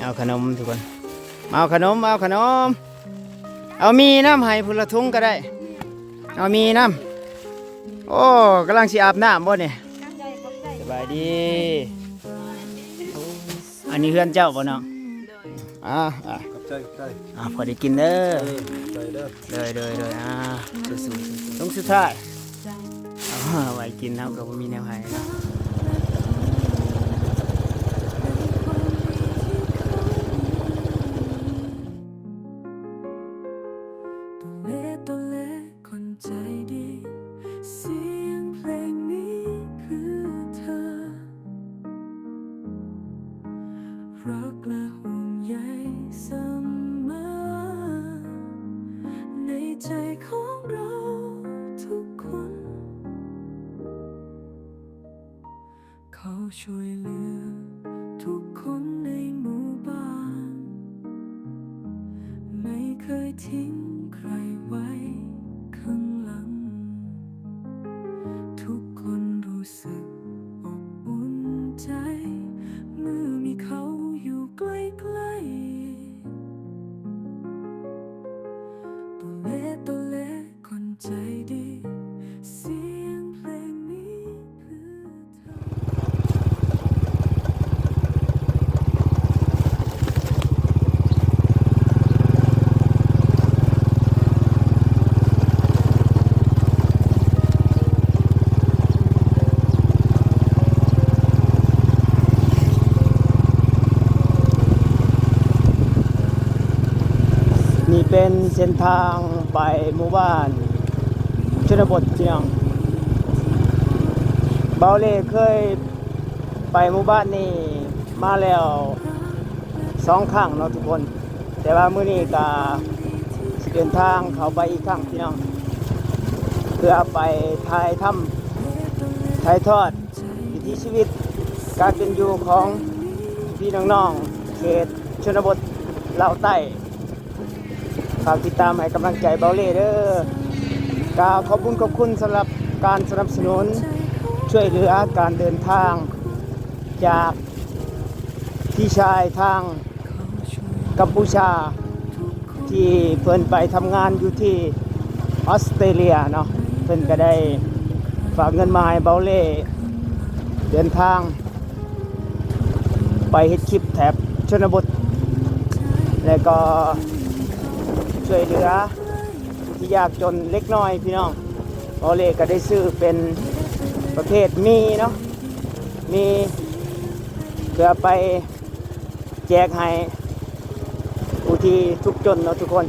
เอาขนมทุกคนเอาขนมเอามีน้ำให้พุละทุงก็ได้เอามีน้ำโอ้กำลังสิอาบน้ำบ่เนี่ยสบายดีอันนี้เพื่อนเจ้าบ่เนาะพอได้กินเด้อเลยต้องสุดท้ายไว้กินน้ำก็บ่มีแนวให้เนาะรักและห่วงใยเสมอในใจของเราทุกคนเขาช่วยเหลือทุกคนในหมู่บ้านไม่เคยทิ้งใครไว้ข้างหลังทุกคนรู้สึกอบอุ่นใจเมื่อมีเขาอยู่ใกล้ๆตัวเล็กคนใจดีเสียงเพลงนี้คือเธนี่เป็นเส้นทางไปหมู่บ้านชนบทพี่น้องเบาเล่เคยไปหมู่บ้านนี้มาแล้ว2 ครั้งเนาะทุกคนแต่ว่ามื้อนี้ก็สิเดินทางเข้าไปอีกครั้งพี่น้องเพื่อไปถ่ายทอดวิถีชีวิตการเป็นอยู่ของพี่น้องๆเขตชนบทลาวใต้ฝากติดตามให้กำลังใจเบาเล่เด้อกราบขอบคุณสำหรับการสนับสนุนช่วยเหลือการเดินทางจากพี่ชายทางกัมพูชาที่เพิ่นไปทำงานอยู่ที่ออสเตรเลียเนาะเพิ่นก็ได้ฝากเงินมาให้เบาเล่เดินทางไปเฮ็ดคลิปแถบชนบทแล้วก็ช่วยเหลือที่ยากจนเล็กน้อยพี่น้องเบาเล่ก็ได้ซื้อเป็นประเภทมีเนาะมีเพื่อไปแจกให้ผู้ที่ทุกข์จนเนาะทุกคน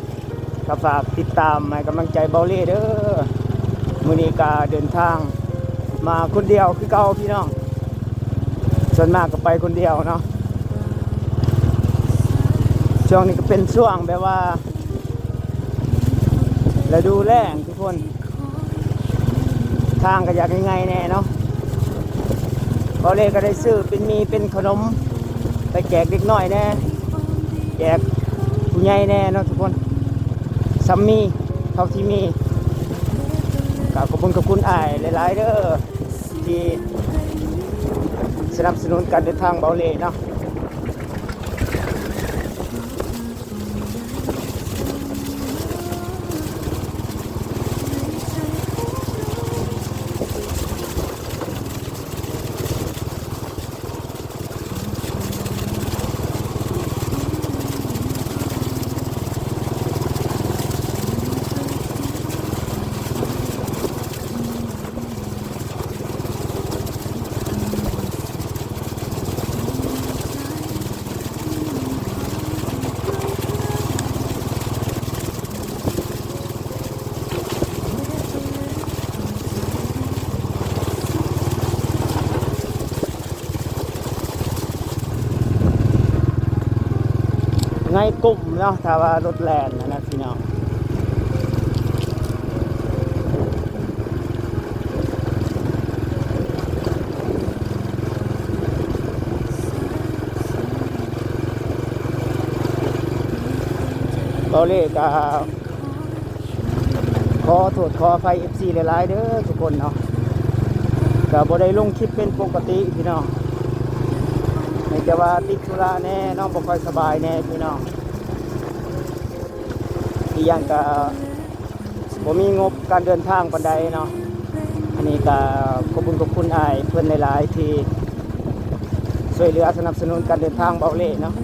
ก็ฝากติดตามให้กำลังใจเบาเล่เด้อมื้อนี้ก็เดินทางมาคนเดียวคือเก่าพี่น้องส่วนมากก็ไปคนเดียวเนาะช่วงนี้ก็เป็นช่วงแบบว่าฤดูแล้งทุกคนทางก็อยากง่ายๆแน่เนาะเบาเล่ก็ได้ซื้อเป็นมีเป็นขนมไปแจกเด็กน้อยแน่แจกผู้ใหญ่แน่เนาะทุกคนซัมมี่เท่าที่มีขอบคุณอ้ายหลายๆเด้อที่สนับสนุนการเดินทางเบาเล่เนาะในกลุ่มเนาะถ้าว่ารถแล่นนะพี่น้องเบาเล่ก็ขอโทษขออภัย FC หลายๆเด้อทุกคนเนาะก็บ่ได้ลงคลิปเป็นปกติพี่น้อง ในจะว่าติดธุระแน่น้องบ่ค่อยสบายแน่พี่น้องอีกอย่างก็บ่มีงบการเดินทางปานใดเนาะอันนี้ก็ขอบคุณอ้ายเพิ่นหลายๆที่ช่วยเหลือสนับสนุนการเดินทางเบาเล่เนาะ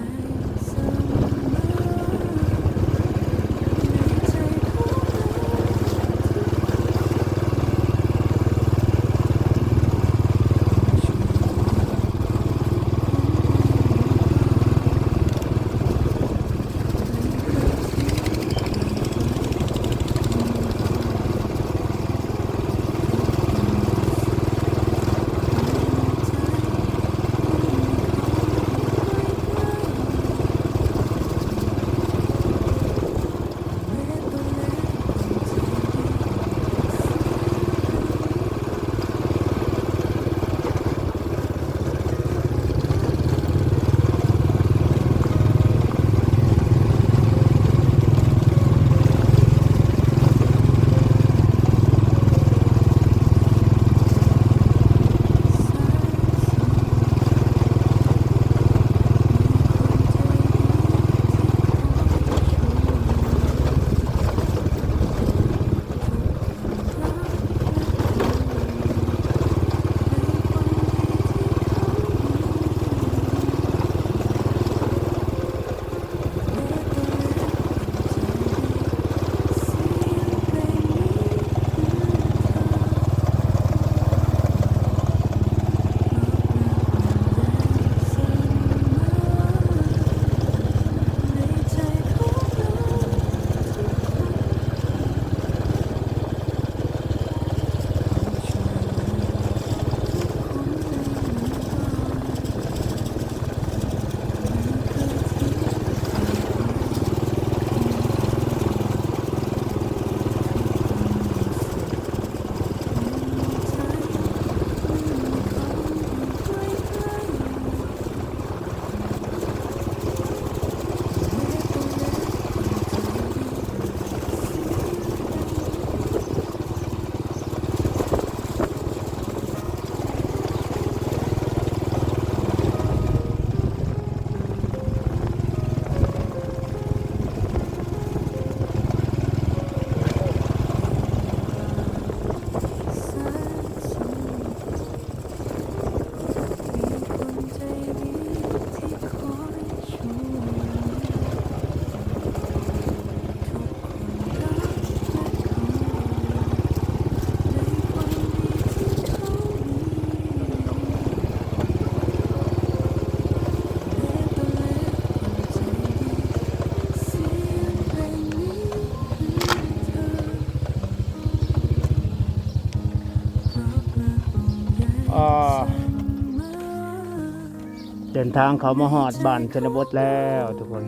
เดินทางเขามาหอดบ้านชนบทแล้วทุกคน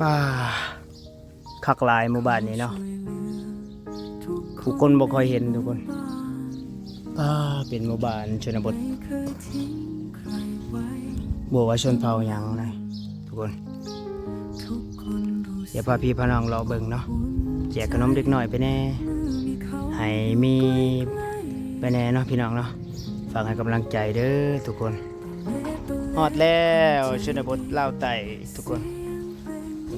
ป้าคักหลายหมู่บ้านนี้เนาะผู้คนบ่ค่อยเห็นทุกคนป้าเป็นหมู่บ้านชนบทบัวว่าชนเผ่าหยังนะทุกคนเดี๋ยวพาพี่พาน้องรอเบิ่งเนาะแจกขนมเด็กหน่อยไปแน่ให้มีไปแน่เนาะพี่น้องเนาะฝากให้กำลังใจเด้อทุกคนฮอดแล้วชนบทลาวใต้ทุกคน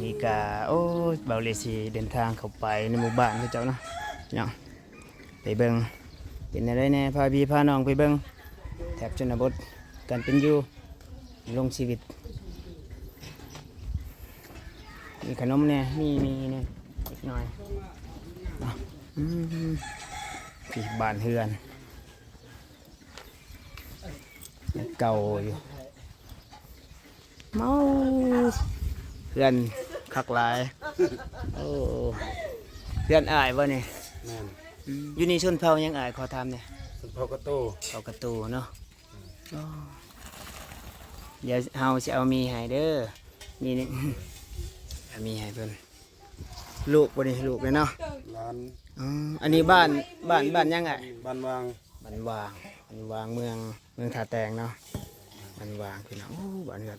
นี่กะโอ้ยเบาเลซีเดินทางเข้าไปในหมู่บ้านเขาเจ้าเนาะเนาะไปเบิ่งเป็นอะไรแน่พาพี่พาน้องไปเบิ่งแถบชนบทการเป็นอยู่ลงชีวิตมีขนมเนี่ยมีเนี่ยอีกหน่อยที่บ้านเฮือนเก่าอยู่เมาเพื่อนคักหลายโอ้เพื่อนอายบ่เนี่ยอยู่นี่ชนเผ่ายังอายขอทำเนี่ย ชนเผ่ากระโต เผ่ากระตูเนาะเดี๋ยวเฮาจะเอามีให้เด้อนี่นี่ เอามีให้เพิ่นลูกบ่นี่ลูกเลยเนาะ ร้าน อันนี้บ้านยังไง บ้านวาง บ้านวางเมืองท่าแตงเนาะบ้านวางพี่น้องโอ้บ้านเฮือน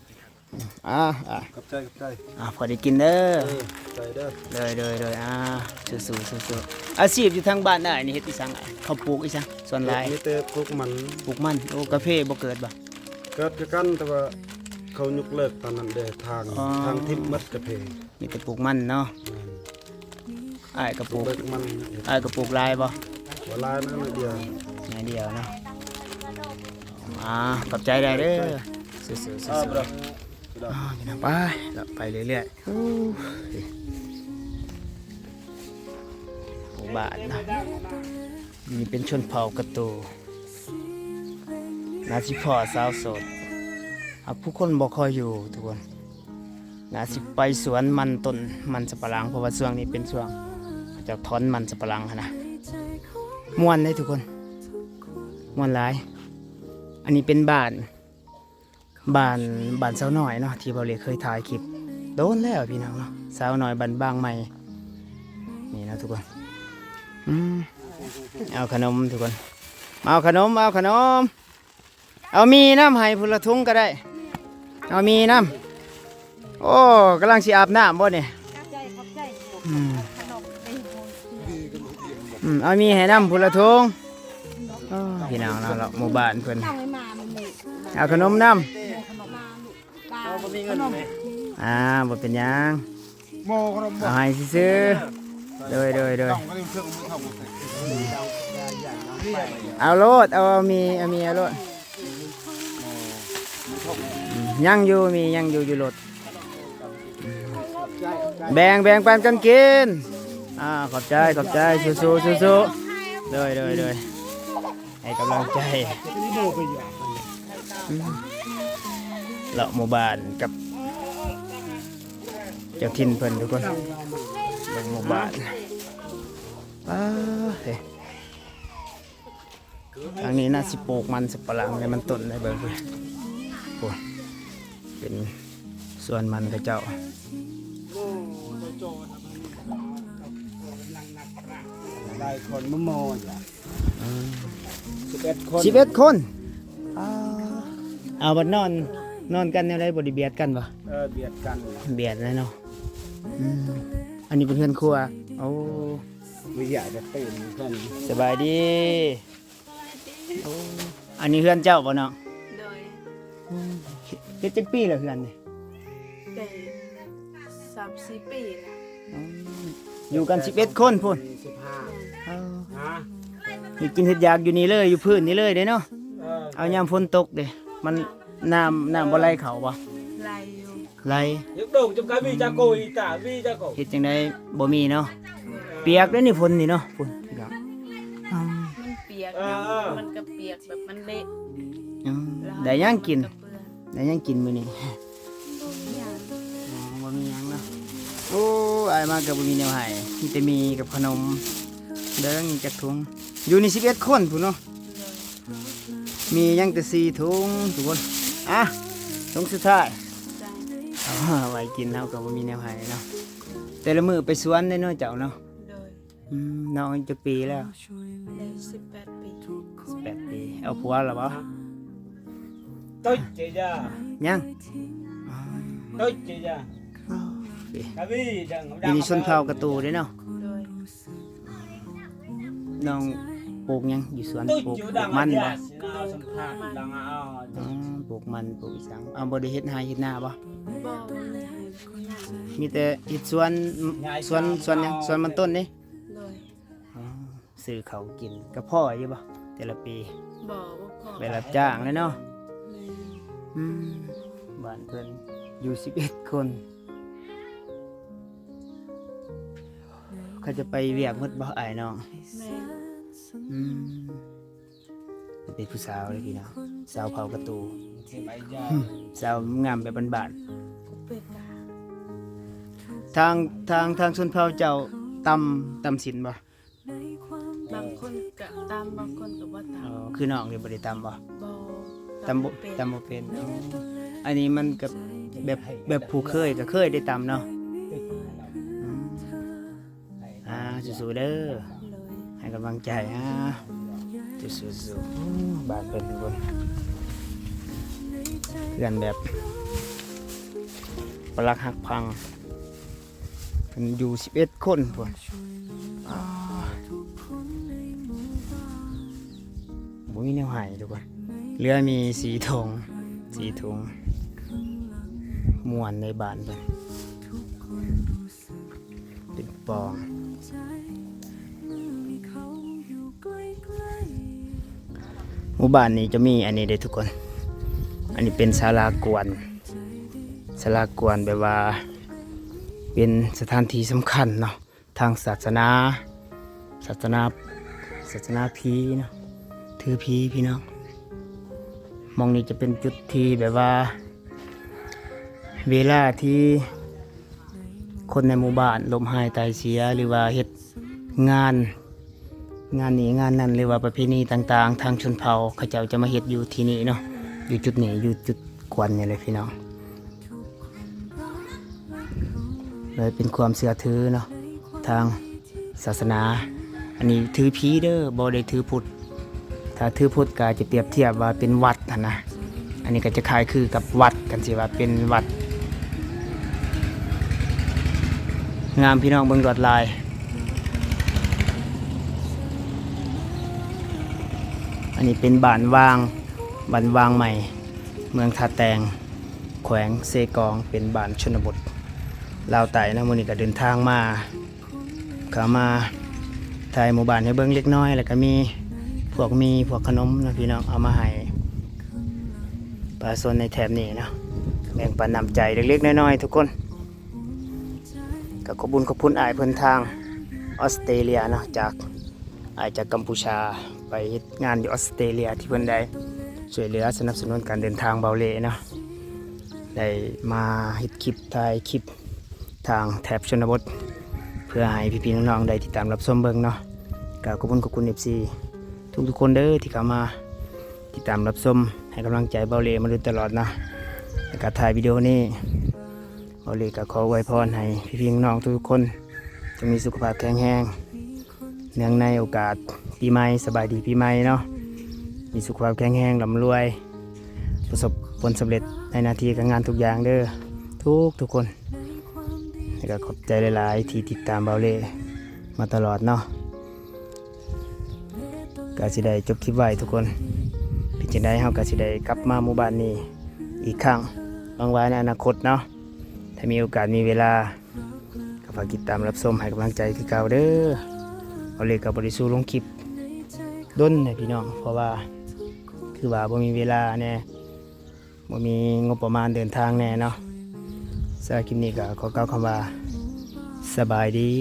กับใจพอได้กินเด้อ ใจเด้อเลยสู้อาชีพอยู่ทางบ้านได้นี่เฮ็ดอีสังเขาปลูกอีสังส่วนหลาย มีแต่พวกมัน ปลูกมันโอ้กาแฟบ่เกิดบ่ เกิดคือกันแต่ว่าเขายกเลิกตอนนั้นเด้ทางทิพย์มัดกระเพง มีแต่ปลูกมันเนาะอ้ายก็ปลูก เลิกมัน อ้ายก็ปลูกลายบ่ เวลานั้นเดียว ไงเดียวเนาะขอบใจได้เด้อสู้ๆสู้ๆพี่น้องไปเรื่อยๆหมู่บ้านนะนี่เป็นชนเผ่ากระตูนาสิพ่อสาวโสดผู้คนบ่คอยอยู่ทุกคนนาสิไปสวนมันต้นมันสับปะหลังเพราะว่าช่วงนี้เป็นช่วงจะถอนมันสับปะหลังนะม่วนได้ทุกคนม่วนหลาย อันนี้เป็นบ้านสาวน้อยเนาะที่เบาเล็กเคยถ่ายคลิปโดนแล้วพี่น้องเนาะสาวน้อยบ้านบางใหม่นี่นะทุกคนเอาขนมทุกคนเอาขนมเอามีน้ำให้พุละทุงก็ได้เอามีน้ำโอ้กำลังสิอาบน้ำบ่เนี่ยเอามีให้น้ำพุละทุงพี่น้องเนาะเราหมู่บ้านเพิ่นเอาขนมน้ำบ่เป็นหยังเอาให้ซื้อโดยเอาโลดเอามีเอาโลดยังอยู่อยู่โลดแบ่งปันกันกินขอบใจสู้โดยให้กำลังใจเลาะหมู่บ้านกับเจ้าถิ่นเพิ่นทุกคนเบิ่งหมู่บ้านทางนี้น่าสิปลูกมันสับปะหลังในมันต้นได้เบิ่งเพิ่นโอ้เป็นสวนมันกระเจ้าได้คนมะม่วง11 คนเอาบัดนอนกันแนวใดบ่ได้เบียดกันบ่เบียดกันเบียดเลยเนาะอันนี้เป็นเพื่อนครัวโอ้ วิทยาจะตื่นกัน สบายดีอันนี้เพื่อนเจ้าบ่เนาะโดยเฮ็ดจักปีแล้วเพื่อนนี่ได้3-4 ปีแล้วอยู่กัน11 คนพุ่นมีกินเฮ็ดยากอยู่นี่เลยอยู่พื้นนี่เลยเด้เนาะเอายามฝนตกเด้มันน้ำบ่ไหลเข้าบ่ไหลอยู่ไหลยกโด่งจมกาวีจากโกอีตาวีจากโกเฮ็ดจังได๋บ่มีเนาะเปียกเด้นี่ฝนนี่เนาะฝนพี่น้องมันเปียกมันก็เปียกแบบมันเละได้ยังกินมื้อนี้บ่มีหยังเนาะโอ้อายมาก็บ่มีแนวให้มีแต่มีกับขนมเด้งจักถุงอยู่นี่11 คนพุ่นเนาะมียังแต่4 ถุงทุกคนถุงสุดท้ายไว้กินเฮาก็บ่มีแนวให้เนาะแต่ละมื้อไปสวนได้เนาะเจ้าเนาะโดยน้องจักปีแล้วได้18 ปี18 ปีเอาผัวแล้วบ่ต้ยเจียยังต้ยเจียกาวีดังนี่ชนเผ่ากระตูเด้เนาะโดยน้องปลูกยังอยู่สวนปลูกมันบ่ปลูกมันปลูกสังบ่ได้เฮ็ดไร่เฮ็ดนาบ่มีแต่เฮ็ดสวนยังสวนมันต้นนี่โดยซื้อเขากินกับพ่ออยู่บ่แต่ละปีบ่พ่อไปรับจ้างเลยเนาะบ้านเพิ่นอยู่11 คนเขาจะไปเวียกหมดบ่อ้ายน้องเป็นผู้สาวเลยพี่น้องสาวเผากระตูสาวงามแบบบ้านๆทางชนเผ่าเจ้าตำศีลบ่บางคนก็ตามบางคนก็บ่ตามคือน้องนี่บ่ได้ตำบ่ตำบ่เป็นอันนี้มันก็แบบผู้เคยก็เคยได้ตำเนาะสู้ๆเด้อให้กำลังใจสู้ๆบ้านเป็นทุกคนเพื่อนแบบปลักหักพังเป็นอยู่11 คนพุ่นบ่มีแนวให้ทุกคนเรือมี4 ธง 4 ถุงม่วนในบ้านเพิ่นเป็นปอง หมู่บ้านนี้จะมีอันนี้เด้อทุกคน อันนี้เป็นศาลากวนศาลากวนแบบว่าเป็นสถานที่สำคัญเนาะทางศาสนาผีเนาะถือผีพี่น้องมองนี้จะเป็นจุดที่แบบว่าเวลาที่คนในหมู่บ้านล้มหายตายเสียหรือว่าเฮ็ดงานนี้งานนั้นหรือว่าประเพณีต่างๆทางชนเผ่าเขาเจ้าจะมาเฮ็ดอยู่ที่นี่เนาะอยู่จุดนี้อยู่จุดกวนนี่เลยพี่น้องเลยเป็นความเชื่อถือเนาะทางศาสนาอันนี้ถือผีเด้อบ่ได้ถือพุทธถ้าถือพุทธก็จะเปรียบเทียบว่าเป็นวัดนะอันนี้ก็จะคล้ายคือกับวัดกันสิว่าเป็นวัดงามพี่น้องเบิ่งลวดลายอันนี้เป็นบ้านว่างใหม่เมืองท่าแตงแขวงเซกองเป็นบ้านชนบทลาวใต้นะมื้อนี้ก็เดินทางมาเข้ามาถ่ายหมู่บ้านให้เบิ่งเล็กน้อยแล้วก็มีพวกขนมนะพี่น้องเอามาให้ประชาชนในแถบนี้เนาะแบ่งปันน้ำใจเล็กๆน้อยๆทุกคนก็ขอบคุณอ้ายเพิ่นทางออสเตรเลียเนาะจากกัมพูชาไปเฮ็ดงานอยู่ออสเตรเลียที่เพิ่นได้ช่วยเหลือสนับสนุนการเดินทางเบาเล่เนาะได้มาเฮ็ดคลิปถ่ายคลิปทางแถบชนบทเพื่อให้พี่ๆน้องๆได้ติดตามรับชมเบิ่งเนาะก็ขอบคุณ FC ทุกคนเด้อที่เข้ามาติดตามรับชมให้กำลังใจเบาเล่มาโดยตลอดเนาะแล้วก็ถ่ายวิดีโอนี้เบาเล่ก็ขออวยพรให้พี่ๆน้องๆทุกคนจะมีสุขภาพแข็งแรงเนื่องในโอกาสปีใหม่สบายดีปีใหม่เนาะมีสุขภาพแข็งแรงร่ำรวยประสบผลสำเร็จในหน้าที่การงานทุกอย่างเด้อทุกคนแล้วก็ขอบใจหลายๆที่ติดตามเบาเล่มาตลอดเนาะก็สิได้จบคลิปไว้ทุกคนเป็นจังได๋เฮาก็สิได้กลับมาหมู่บ้านนี้อีกครั้งหวังว่าในอนาคตเนาะถ้ามีโอกาสมีเวลาก็ฝากติดตามรับชมให้กำลังใจคือเก่าเด้อเอาเลยกับบริสุทธิ์ลงคลิปด้นให้พี่น้องเพราะว่าคือว่าบ่มีเวลาแน่บ่มีงบประมาณเดินทางแน่เนาะสำหรับคลิปนี้ก็ขอกล่าวคำว่าสบายดี